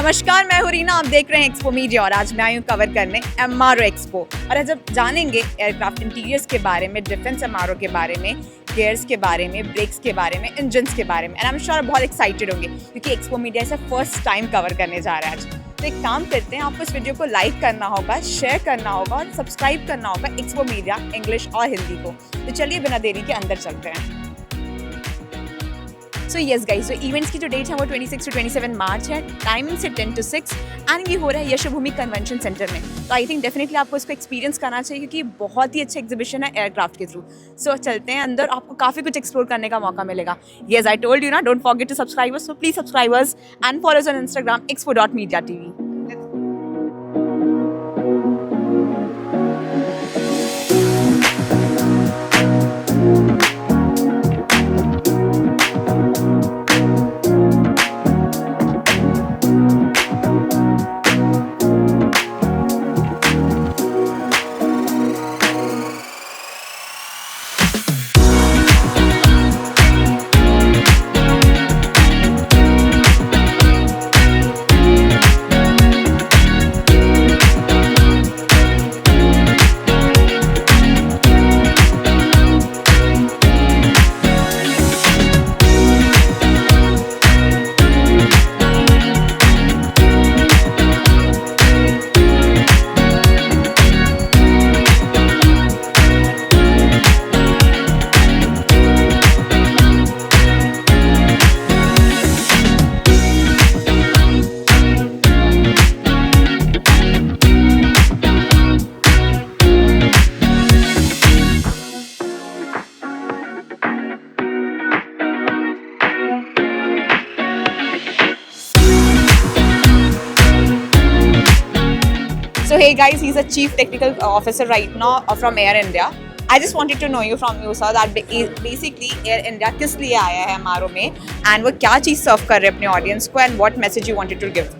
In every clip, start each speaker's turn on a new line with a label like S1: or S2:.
S1: नमस्कार, मैं हूं रीना, आप देख रहे हैं एक्सपो मीडिया और आज मैं आई हूं कवर करने एमआरओ एक्सपो। और आज आप जानेंगे एयरक्राफ्ट इंटीरियर्स के बारे में, डिफेंस एमआरओ के बारे में, गेयर्स के बारे में, ब्रेक्स के बारे में, इंजन्स के बारे में। एंड आई एम श्योर बहुत एक्साइटेड होंगे क्योंकि एक्सपो मीडिया इसे फर्स्ट टाइम कवर करने जा रहा है आज। तो एक काम करते हैं, आपको इस वीडियो को लाइक करना होगा, शेयर करना होगा और सब्सक्राइब करना होगा एक्सपो मीडिया इंग्लिश और हिंदी को। तो चलिए बिना देरी के अंदर चलते हैं। सो येस गाइस, तो इवेंट्स की जो डेट है वो 26 to 27 मार्च है, टाइमिंग से 10 to 6 एंड ये हो रहा है यशोभूमि कन्वेंशन सेंटर में। तो आई थिंक डेफिनेटली आपको इसको एक्सपीरियंस करना चाहिए क्योंकि बहुत ही अच्छा एग्जीबिशन है एयरक्राफ्ट के थ्रू। सो चलते हैं अंदर, आपको काफ़ी कुछ एक्सप्लोर करने का मौका मिलेगा। येस, आई टोल्ड यू ना, don't forget to subscribe us, so please subscribe us and follow us on Instagram expo.mediatv। So hey guys, he's a chief technical officer right now from Air India. I just wanted to know you from you sir that basically Air India किस लिए आया है MRO में and वो क्या चीज़ सर्व कर रहे हैं अपने ऑडियंस को and what message you wanted to give?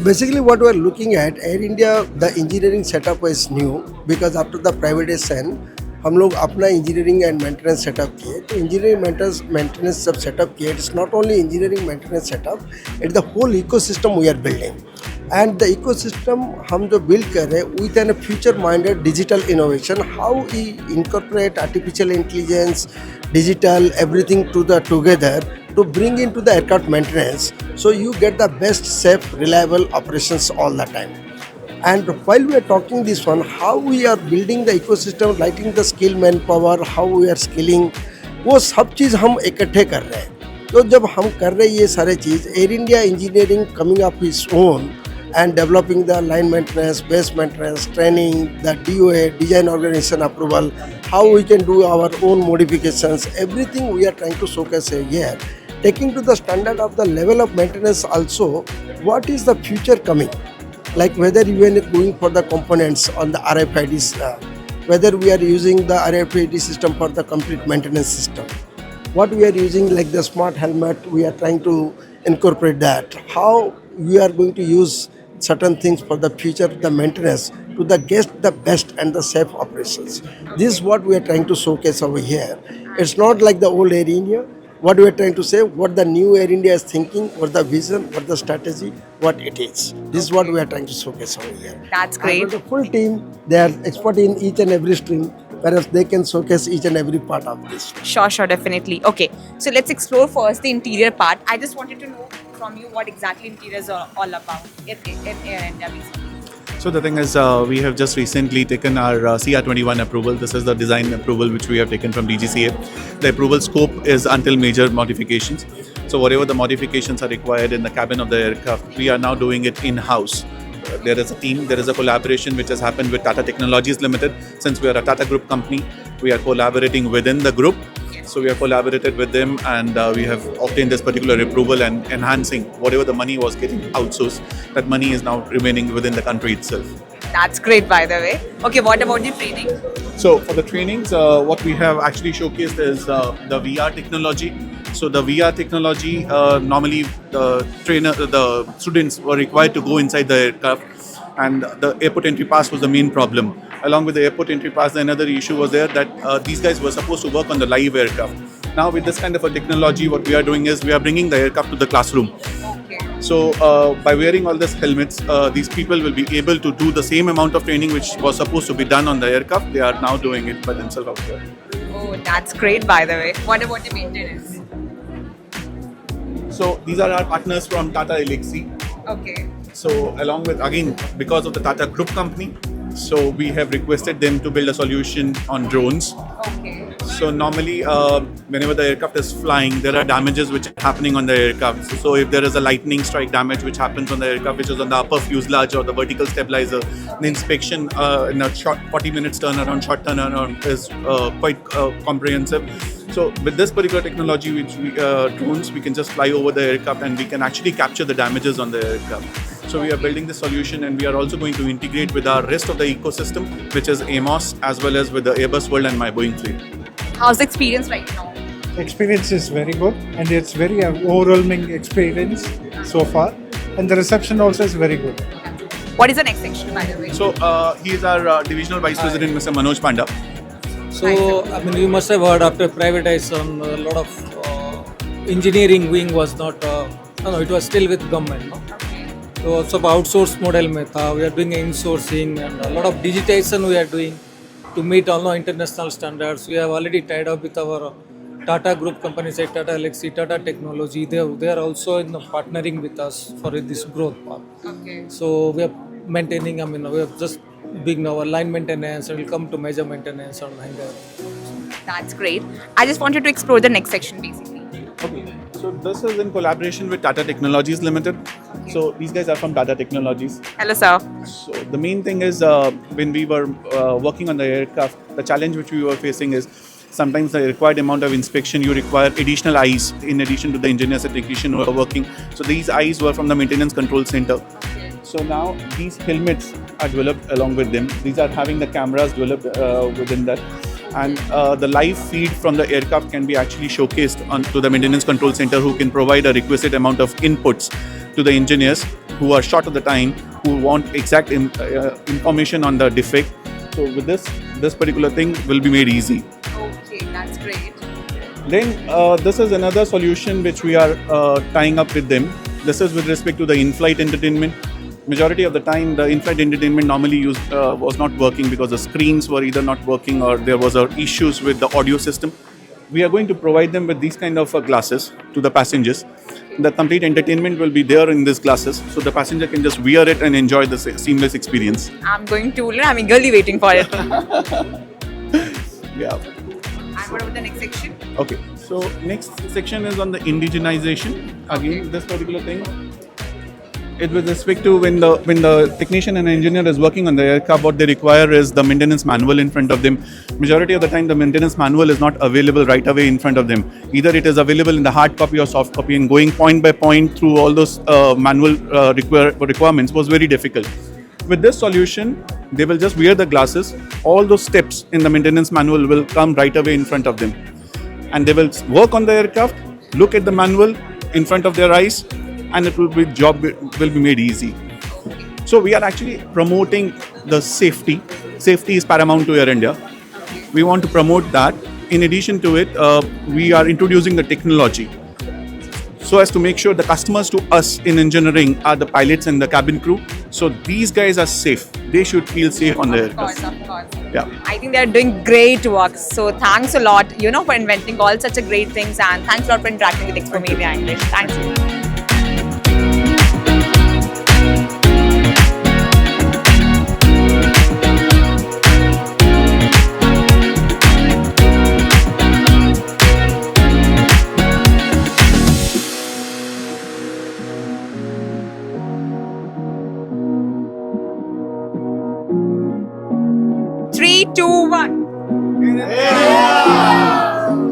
S2: Basically, what we are looking at, Air India, the engineering setup is new because after the privatization, हम लोग अपना इंजीनियरिंग एंड मेंटेनेंस सेटअप किए। तो इंजीनियरिंग मेंटेनेंस सब setup किए, it's not only engineering maintenance setup, it's the whole ecosystem we are building. And the ecosystem हम जो build कर रहे हैं with an future minded digital innovation, how we incorporate artificial intelligence, digital everything together to bring into the aircraft maintenance, so you get the best, safe, reliable operations all the time. And while we are talking this one, how we are building the ecosystem, lighting the skill manpower, how we are skilling, वो सब चीज़ हम इकट्ठे कर रहे हैं। तो जब हम कर रहे हैं ये सारे चीज़, Air India engineering coming up its own and developing the line maintenance, base maintenance, training, the DOA, design organization approval, how we can do our own modifications, everything we are trying to showcase here, taking to the standard of the level of maintenance also, what is the future coming, like whether you are going for the components on the RFIDs, whether we are using the RFID system for the complete maintenance system, what we are using like the smart helmet, we are trying to incorporate that, how we are going to use certain things for the future, the maintenance, to the guest the best and the safe operations. This is what we are trying to showcase over here. It's not like the old Air India. What we are trying to say, what the new Air India is thinking, what the vision, what the strategy, what it is. This is what we are trying to showcase over here.
S1: That's great.
S2: And the full team, they are expert in each and every stream, whereas they can showcase each and every part of this.
S1: Sure, definitely. Okay, so let's explore first the interior part. I just wanted to know from you what exactly interiors are all about in Air India basically.
S3: So the thing is, we have just recently taken our CR21 approval. This is the design approval which we have taken from DGCA. The approval scope is until major modifications. So whatever the modifications are required in the cabin of the aircraft, we are now doing it in-house. There is a team, there is a collaboration which has happened with Tata Technologies Limited. Since we are a Tata Group company, we are collaborating within the group. So we have collaborated with them and we have obtained this particular approval and enhancing whatever the money was getting outsourced. That money is now remaining within the country itself.
S1: That's great, by the way. Okay, what about the training?
S3: So for the trainings, what we have actually showcased is the VR technology. So the VR technology, normally the students were required to go inside the aircraft, and the airport entry pass was the main problem. Along with the airport entry pass, another issue was there that these guys were supposed to work on the live aircraft. Now with this kind of a technology, what we are doing is we are bringing the aircraft to the classroom.
S1: Okay.
S3: So by wearing all these helmets, these people will be able to do the same amount of training which was supposed to be done on the aircraft. They are now doing it by themselves out here.
S1: Oh, that's great, by the way. What about the maintenance?
S3: So these are our partners from Tata Elxsi.
S1: Okay.
S3: So along with, again, because of the Tata Group company, so we have requested them to build a solution on drones.
S1: Okay.
S3: So normally, whenever the aircraft is flying, there are damages which are happening on the aircraft. So if there is a lightning strike damage which happens on the aircraft, which is on the upper fuselage or the vertical stabilizer, the inspection in a short 40 minutes short turnaround is quite comprehensive. So with this particular technology, which we drones, we can just fly over the aircraft and we can actually capture the damages on the aircraft. So we are building this solution, and we are also going to integrate with our rest of the ecosystem, which is AMOS, as well as with the Airbus World and My Boeing fleet.
S1: How's the experience right now?
S4: Experience is very good, and it's very overwhelming experience so far, and the reception also is very good.
S1: What is the next section, by the way?
S3: So he is our divisional vice president, Mr. Manoj Panda.
S5: So, I mean, you must have heard after privatization, a lot of engineering wing was not, no, it was still with government. No? So, सब outsource model में था. We are doing insourcing and a lot of digitization we are doing to meet all the international standards. We have already tied up with our Tata Group companies like Tata Elxsi, Tata Technology. They are also in partnering with us for this growth path.
S1: Okay.
S5: So we are maintaining. I mean, we are just doing our line maintenance, and we'll come to major maintenance on hangar.
S1: That's great. I just wanted to explore the next section, basically.
S3: Okay. So this is in collaboration with Tata Technologies Limited. So these guys are from Tata Technologies.
S1: Hello, sir.
S3: So the main thing is when we were working on the aircraft, the challenge which we were facing is sometimes the required amount of inspection, you require additional eyes in addition to the engineers and technicians who are working. So these eyes were from the maintenance control center. So now these helmets are developed along with them. These are having the cameras developed within that. And the live feed from the aircraft can be actually showcased to the maintenance control center, who can provide a requisite amount of inputs to the engineers who are short of the time, who want exact information on the defect. So with this particular thing will be made easy.
S1: Okay, that's great.
S3: Then this is another solution which we are tying up with them. This is with respect to the in-flight entertainment. Majority of the time, the in-flight entertainment normally was not working because the screens were either not working or there was issues with the audio system. We are going to provide them with these kind of glasses to the passengers. The complete entertainment will be there in these glasses, so the passenger can just wear it and enjoy the seamless experience.
S1: I'm going to learn. I'm eagerly waiting for it.
S3: Yeah.
S1: And what about the next section?
S3: Okay. So next section is on the indigenization. Again, this particular thing. It with respect to when the technician and engineer is working on the aircraft, what they require is the maintenance manual in front of them. Majority of the time, the maintenance manual is not available right away in front of them. Either it is available in the hard copy or soft copy, and going point by point through all those manual requirements was very difficult. With this solution, they will just wear the glasses. All those steps in the maintenance manual will come right away in front of them, and they will work on the aircraft, look at the manual in front of their eyes, and job will be made easy. So we are actually promoting the safety. Safety is paramount to Air India. We want to promote that. In addition to it, we are introducing the technology so as to make sure the customers to us in engineering are the pilots and the cabin crew. So these guys are safe. They should feel safe on the aircraft.
S1: Of course.
S3: Yeah.
S1: I think they're doing great work. So thanks a lot, for inventing all such a great things, and thanks a lot for interacting with Expo Media English. Thanks. Three, two, one.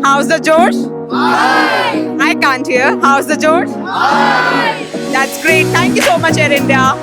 S1: How's the George? I can't hear. How's the George? That's great. Thank you so much, Air India.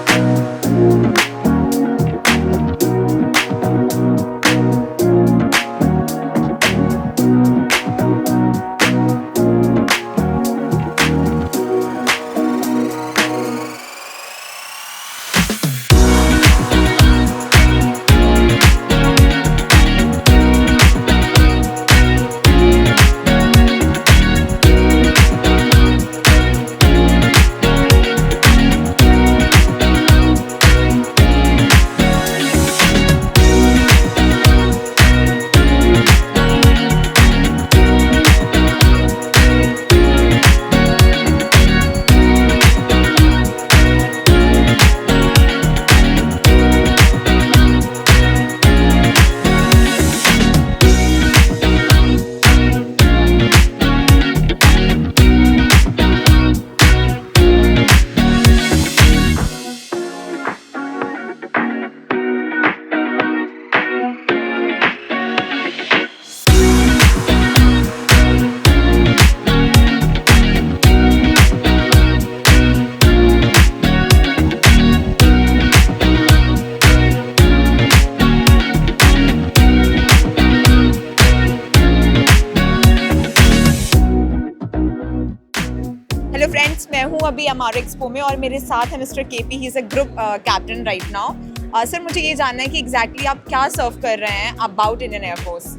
S1: Hello friends, मैं हूँ अभी MRO expo में और मेरे साथ है mister KP. He is a group captain right now. Sir, मुझे ये जानना है कि एग्जैक्टली आप क्या सर्व कर रहे हैं about Indian air force.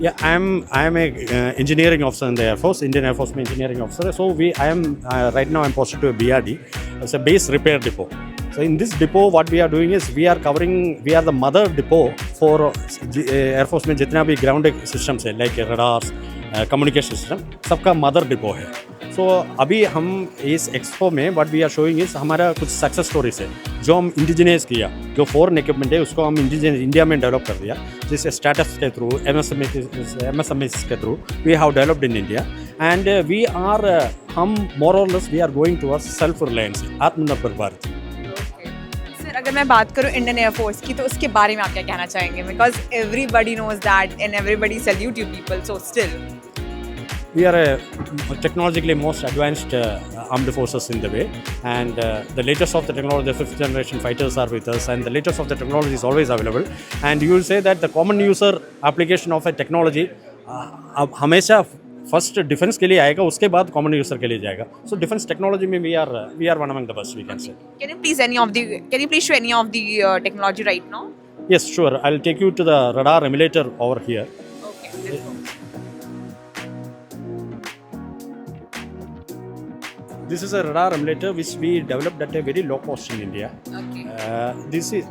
S6: Yeah, I am a engineering officer in the Air Force, Indian Air Force में engineering officer. So I am right now I'm posted to a BRD. It's a base repair depot. So in this depot, what we are doing is we are the mother depot for Air Force में जितना भी ground systems है, like radars, communication system, सबका mother depot है. So अभी हम इस expo में what we are showing is हमारा कुछ सक्सेस स्टोरीज है जो हम इंडिजिनियस किया, जो फॉरेन इक्विपमेंट है उसको हम इंडिजिनियस इंडिया में डेवलप कर दिया, जिस स्टार्टअप्स के थ्रू MSMEs के through we have developed in India and we are हम मोर और less we are going towards self reliance, आत्मनिर्भर भारत।
S1: सर, अगर मैं बात करूँ इंडियन एयरफोर्स की तो उसके बारे में आप क्या कहना चाहेंगे? Because everybody knows that and everybody salute you people, so still
S6: We are a technologically most advanced armed forces in the way, and the latest of the technology, the 5th generation fighters are with us, and the latest of the technology is always available. And you will say that the common user application of a technology अब हमेशा first defence के लिए आएगा, उसके बाद common user के लिए जाएगा. सो डिफेंस टेक्नोलॉजी में we are one among the best, we can say.
S1: Can you please show any of the technology right now?
S6: Yes, sure. I'll take you to the radar emulator over here.
S1: Okay, let's go.
S6: This is a radar emulator which we developed at a very low cost in India.
S1: Okay.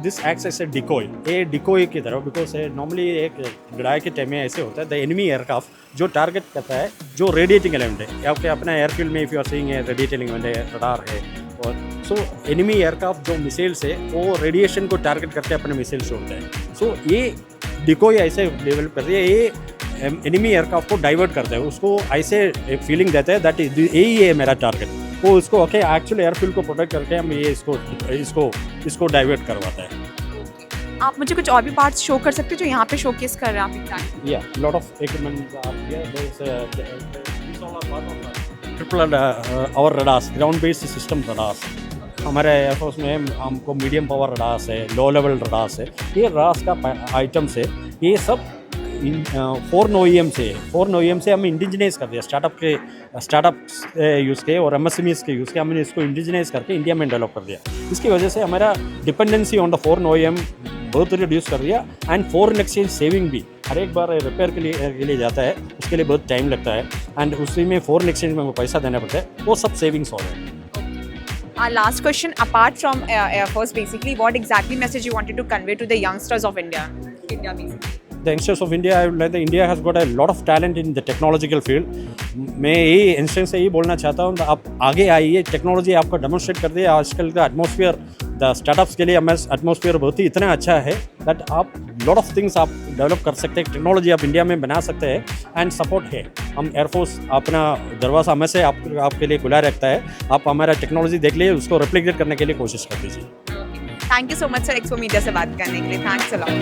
S6: This acts as a decoy. A decoy की तरह, because normally एक लड़ाई के time में ऐसे होता है, the enemy aircraft जो टारगेट करता है, जो रेडिएटिंग एलिमेंट है, आपके अपना एयरफील्ड में इफ यू आर सीइंग है रेडिएटिंग एलिमेंट है, रडार है, और सो एनिमी एयरक्राफ्ट जो मिसाइल्स है वो रेडिएशन को टारगेट करके अपने मिसाइल छोड़ता है. सो ये डिकोय ऐसे डेवलप कर रही है, ये एनिमी एयरक्राफ्ट को डाइवर्ट करता है, उसको ऐसे एक फीलिंग देता है दैट यही है मेरा टारगेट, वो उसको ओके एक्चुअली एयरफील्ड को प्रोटेक्ट करके हम ये इसको डाइवर्ट करवाता है.
S1: आप मुझे कुछ और भी पार्ट्स शो कर सकते हो जो यहाँ पे शोकेस कर रहे हैं आप exactly?
S6: Yeah, lot of equipment are here. These all are part of triple our radars, ground-based system radars. हमारे एयरफोर्स में हमको मीडियम पावर रडार्स है, लो लेवल रडार्स है. ये रडार्स का आइटम्स है, ये सब फॉरेन OEM से हम इंडिजिनाइज कर दिया. स्टार्टअप्स यूज़ के और MSMEs के यूज़ के हमने इसको इंडिजिनाइज करके इंडिया में डेवलप कर दिया. इसकी वजह से हमारा dependency on the foreign OEM बहुत रिड्यूस कर दिया. एंड फॉरेन एक्सचेंज सेविंग भी, हर एक बार रिपेयर के लिए जाता है, उसके लिए बहुत टाइम लगता है, एंड उसी में फॉरेन एक्सचेंज में पैसा देना पड़ता है, वो सब सेविंग्स हो रहे हैं.
S1: Our last question, apart from Air Force, basically, what exactly message you wanted to convey to the youngsters of India basically?
S6: The youngsters of India, I would like that India has got a lot of talent in the technological field. मैं यही instance से यही बोलना चाहता हूँ, आप आगे आइए, टेक्नोलॉजी आपको डेमोन्स्ट्रेट कर दिया. आजकल का एटमॉस्फेयर द स्टार्टअप्स के लिए एटमॉस्फेयर बहुत ही इतना अच्छा है दैट आप लॉट ऑफ थिंग्स आप डेवलप कर सकते हैं, टेक्नोलॉजी आप इंडिया में बना सकते हैं, एंड सपोर्ट है. हम एयरफोर्स अपना दरवाज़ा हमें से आपके लिए खुला रखता है. आप हमारा टेक्नोलॉजी देख लीजिए, उसको रेप्लिकेट करने के लिए कोशिश कर दीजिए.
S1: Thank you so much sir expo media से बात करने के लिए. Thanks a lot.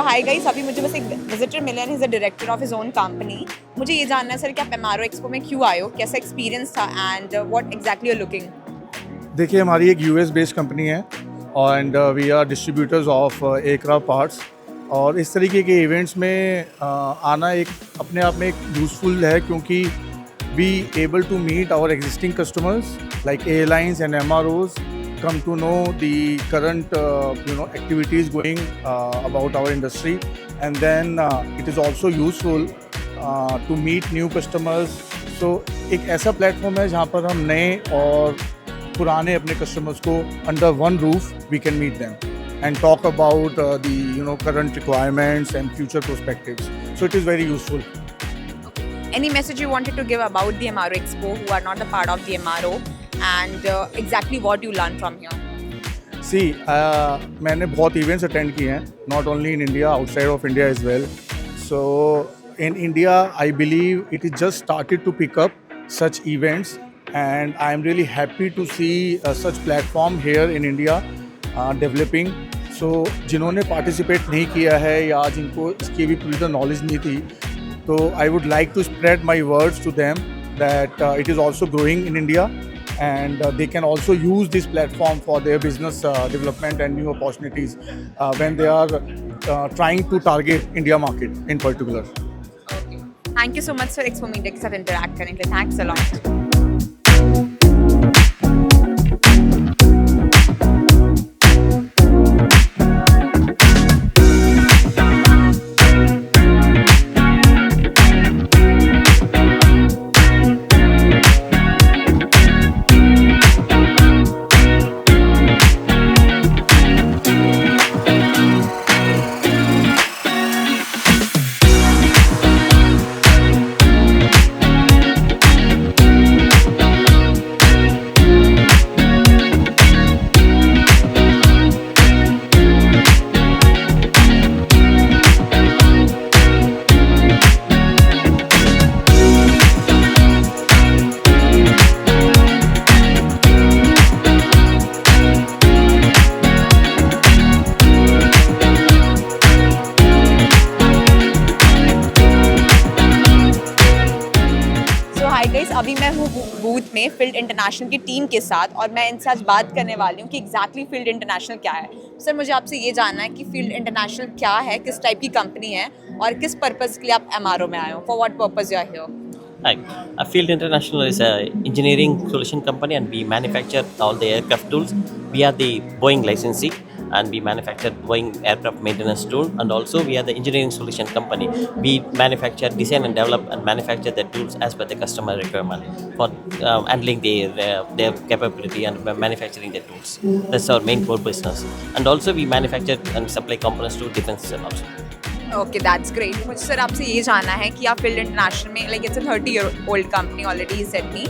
S1: Hi guys, अभी मुझे बस एक विजिटर मिले हैं, is a director of his own company. मुझे ये जानना है सर कि आप एमआरओ एक्सपो में क्यों आए हो, कैसा एक्सपीरियंस था and what exactly you are looking?
S4: देखिए, हमारी एक US बेस्ड कंपनी है and we are distributors of aircraft parts, और इस तरीके के इवेंट्स में आना एक अपने आप में एक यूज़फुल है, क्योंकि we able to meet our existing customers like airlines and MROs, come to know the current activities going about our industry, and then it is also useful to meet new customers. So एक ऐसा platform है जहाँ पर हम नए और पुराने अपने कस्टमर्स को under one roof we can meet them, and talk about the current requirements and future perspectives. So it is very useful.
S1: Any message you wanted to give about the MRO Expo who are not a part of the MRO and exactly what you learned from here?
S4: See, मैंने बहुत events attend किए हैं, not only in India, outside of India as well. So in India, I believe it is just started to pick up such events, and I am really happy to see such platform here in India developing. So जिन्होंने participate नहीं किया है या जिनको इसकी भी पूरी तरह knowledge नहीं थी, तो I would like to spread my words to them that it is also growing in India, and they can also use this platform for their business development and new opportunities when they are trying to target India market in particular.
S1: Thank you so much sir Expo Media के साथ interact करने के लिए. Thanks a lot. अभी मैं हूँ booth में field international की टीम के साथ और मैं इनसे आज बात करने वाली हूँ कि एग्जैक्टली फील्ड इंटरनेशनल क्या है. सर मुझे आपसे ये जानना है कि फील्ड इंटरनेशनल क्या है, किस टाइप की कंपनी है और किस पर्पज़ के लिए आप एमआरओ में आए हो. For what purpose you are here?
S7: Hi, Field International is an engineering solution company, and we manufacture all the aircraft tools. We are the Boeing licensee, and we manufacture Boeing aircraft maintenance tool, and also we are the engineering solution company. We manufacture, design and develop and manufacture the tools as per the customer requirement for handling their capability and manufacturing the tools. That's our main core business. And also we manufacture and supply components to defense also.
S1: Okay that's great. मुझे sir आपसे ये जानना है कि आप field international में like it's a 30-year-old company already ही said me.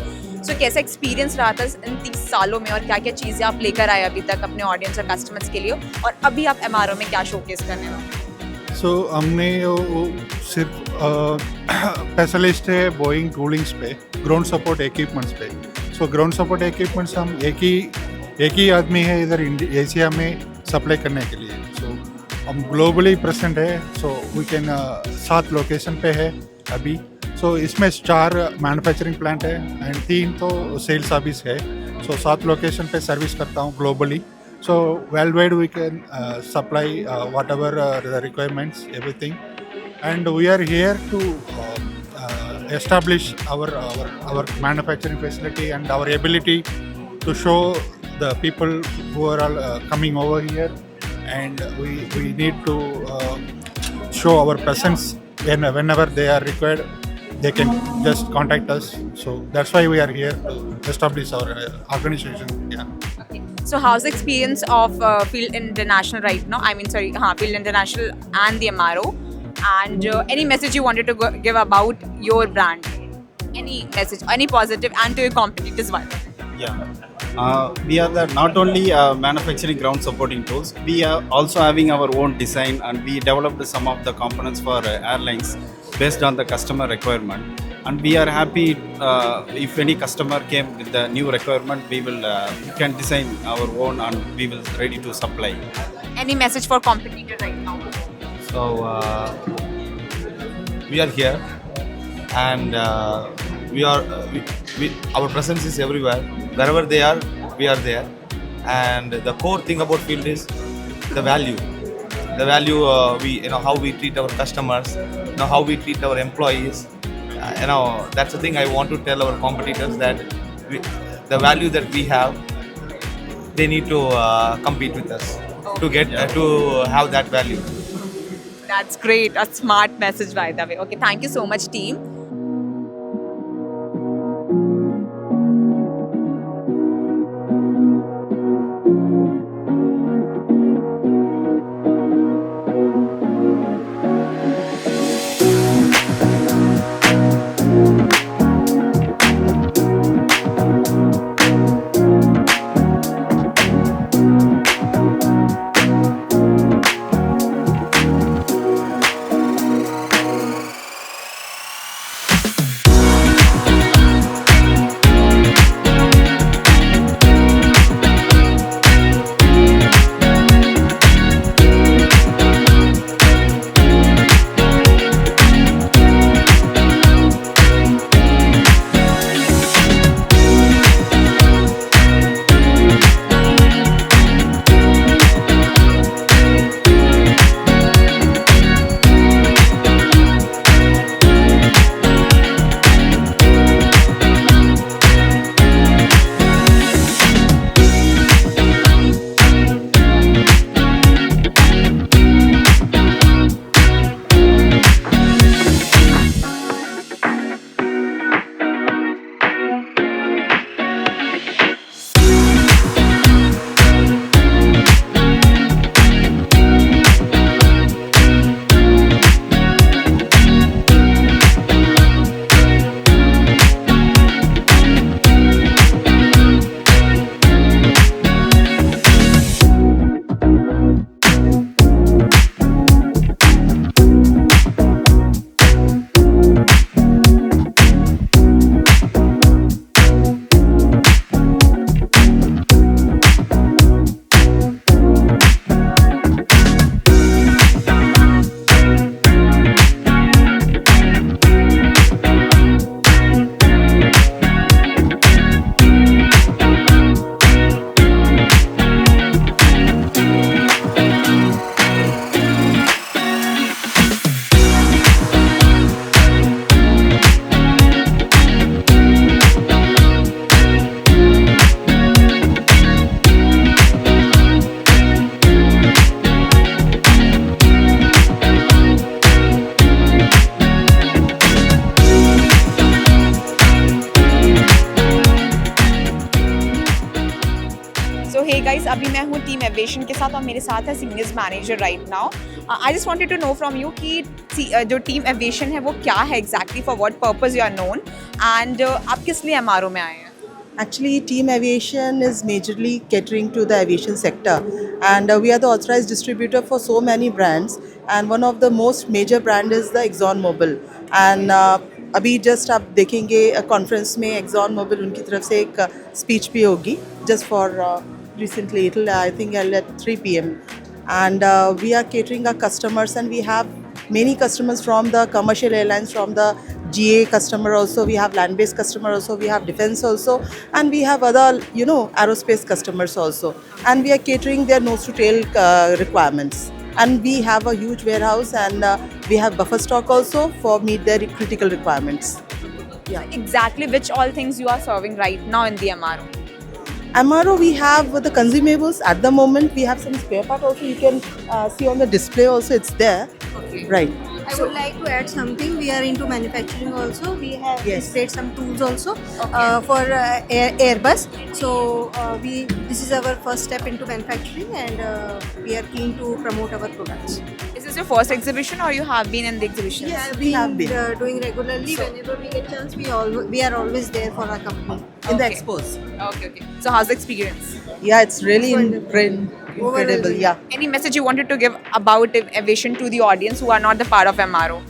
S1: So कैसा एक्सपीरियंस रहा था इन 30 सालों में और क्या क्या चीज़ें आप लेकर आए अभी तक अपने ऑडियंस और कस्टमर्स के लिए, और अभी आप एमआरओ में क्या शोकेस करने वाले?
S8: सो हमने वो सिर्फ स्पेशलिस्ट है बोइंग टूलिंग्स पे, ग्राउंड सपोर्ट इक्विपमेंट्स पे. सो ग्राउंड सपोर्ट इक्विपमेंट्स हम एक ही आदमी है इधर एशिया में सप्लाई करने के लिए. सो हम ग्लोबली प्रेजेंट है. सो वी कैन 7 लोकेशन पे है अभी. सो इसमें 4 मैन्युफैक्चरिंग प्लांट है एंड 3 तो सेल्स सर्विस है. सो 7 लोकेशन पे सर्विस करता हूँ globally. So world wide we can supply whatever the requirements everything, and we are here to establish our manufacturing facility and our ability to show the people who are all, coming over here, and we need to show our presence whenever they are required. They can just contact us. So that's why we are here to establish our organization. Yeah.
S1: Okay. So how's the experience of Field International right now? Field International and the MRO. And any message you wanted to give about your brand? Any message, any positive, and to your competitors?
S9: Yeah. We are not only manufacturing ground supporting tools, we are also having our own design, and we developed some of the components for airlines based on the customer requirement. And we are happy if any customer came with the new requirement, we can design our own and we will ready to supply.
S1: Any message for competitors right now?
S9: So we are here, and our presence is everywhere. Wherever they are, we are there. And the core thing about Field is the value. The value how we treat our customers, how we treat our employees. That's the thing I want to tell our competitors, that the value that we have, they need to compete with us to get to have that value.
S1: That's great. A smart message, by the way. Okay, thank you so much, team. साथ और मेरे साथ है seniors manager right now. I just wanted to know from you कि जो team aviation है वो क्या है exactly, for what purpose you are known, and आप किस लिए एमआरओ में आए हैं?
S10: Actually, Team Aviation is majorly catering to the aviation sector, and we are the authorized distributor for so many brands. And one of the most major brand is the ExxonMobil. And अभी just आप देखेंगे conference में ExxonMobil उनकी तरफ से एक speech भी होगी just for recently, I think at 3 p.m. And we are catering our customers, and we have many customers from the commercial airlines, from the GA customer also, we have land-based customer also, we have defense also, and we have other, aerospace customers also. And we are catering their nose-to-tail requirements. And we have a huge warehouse, and we have buffer stock also for meet their critical requirements. Yeah.
S1: Exactly which all things you are serving right now in the MRO?
S10: MRO, we have the consumables. At the moment, we have some spare part also. You can see on the display also, it's there.
S1: Okay.
S10: Right.
S11: I would like to add something. We are into manufacturing also. We have displayed some tools also for Airbus. So this is our first step into manufacturing, and we are keen to promote our products.
S1: Is this your first exhibition or you have been in the exhibition?
S11: Yeah,
S10: we have been.
S11: Doing regularly. Whenever we get chance, we are always there for our company.
S10: In the
S1: Okay.
S10: expos.
S1: Okay. So how's the experience?
S10: Yeah, it's really
S11: Wonderful.
S10: incredible. Yeah.
S1: Any message you wanted to give about aviation to the audience who are not the part of MRO?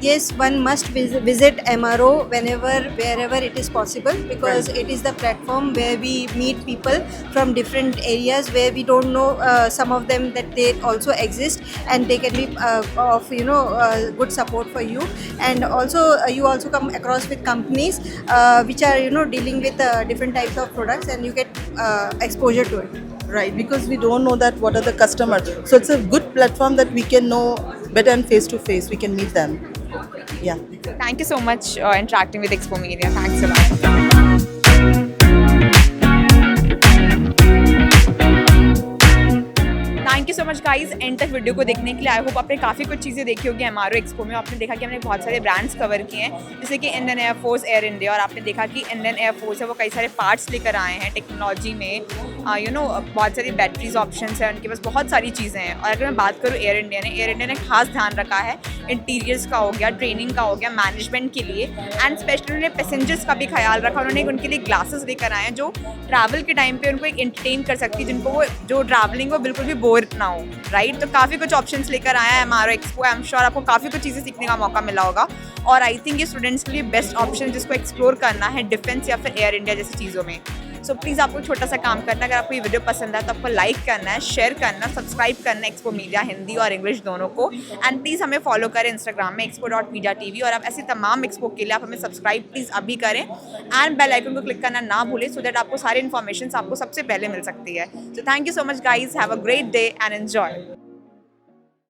S11: Yes, one must visit MRO wherever it is possible, because it is the platform where we meet people from different areas where we don't know some of them that they also exist, and they can be of good support for you. And also you also come across with companies which are dealing with different types of products, and you get exposure to it.
S10: Right, because we don't know that what are the customers. So it's a good platform that we can know better, and face to face we can meet them. Yeah.
S1: Thank you so much interacting with Expo Media. Thanks a lot. Thank you so much guys and तक video को देखने के लिए। I hope आपने काफ़ी कुछ चीज़ें देखी होगी एमआरओ एक्सपो में। आपने देखा कि हमने बहुत सारे ब्रांड्स कवर किए हैं, जैसे कि इंडियन एयरफोर्स, एयर इंडिया, और आपने देखा कि इंडियन एयरफोर्स है वो कई सारे पार्ट्स लेकर आए हैं टेक्नोलॉजी में। बहुत सारी बैटरीज ऑप्शंस हैं उनके पास, बहुत सारी चीज़ें हैं। और अगर मैं बात करूँ एयर इंडिया ने खास ध्यान रखा है इंटीरियर्स का हो गया, ट्रेनिंग का हो गया, मैनेजमेंट के लिए, एंड स्पेशली उन्होंने पैसेंजर्स का भी ख्याल रखा। उन्होंने उनके लिए ग्लासेस लेकर आए हैं जो ट्रैवल के टाइम पे उनको एक एंटरटेन कर सकती है, जिनको वो जो ट्रैवलिंग वो बिल्कुल भी बोर ना हो, राइट। तो काफ़ी कुछ ऑप्शंस लेकर आया है MRO expo. I am sure आपको काफ़ी कुछ चीज़ें सीखने का मौका मिला होगा, और आई थिंक ये स्टूडेंट्स के लिए बेस्ट ऑप्शन जिसको एक्सप्लोर करना है डिफेंस या फिर एयर इंडिया जैसी चीज़ों में। सो प्लीज़ आपको छोटा सा काम करना है, अगर आपको ये वीडियो पसंद है तो आपको लाइक करना है, शेयर करना, सब्सक्राइब करना है एक्सपो मीडिया हिंदी और इंग्लिश दोनों को, एंड प्लीज़ हमें फॉलो करें इंस्टाग्राम में expo.media.tv। और आप ऐसी तमाम एक्सपो के लिए आप हमें सब्सक्राइब प्लीज़ अभी करें, एंड बेल आइकन को क्लिक करना ना भूलें, सो दैट आपको सारी इन्फॉर्मेशन आपको सबसे पहले मिल सकती है। So thank you so much guys, have a great day and enjoy.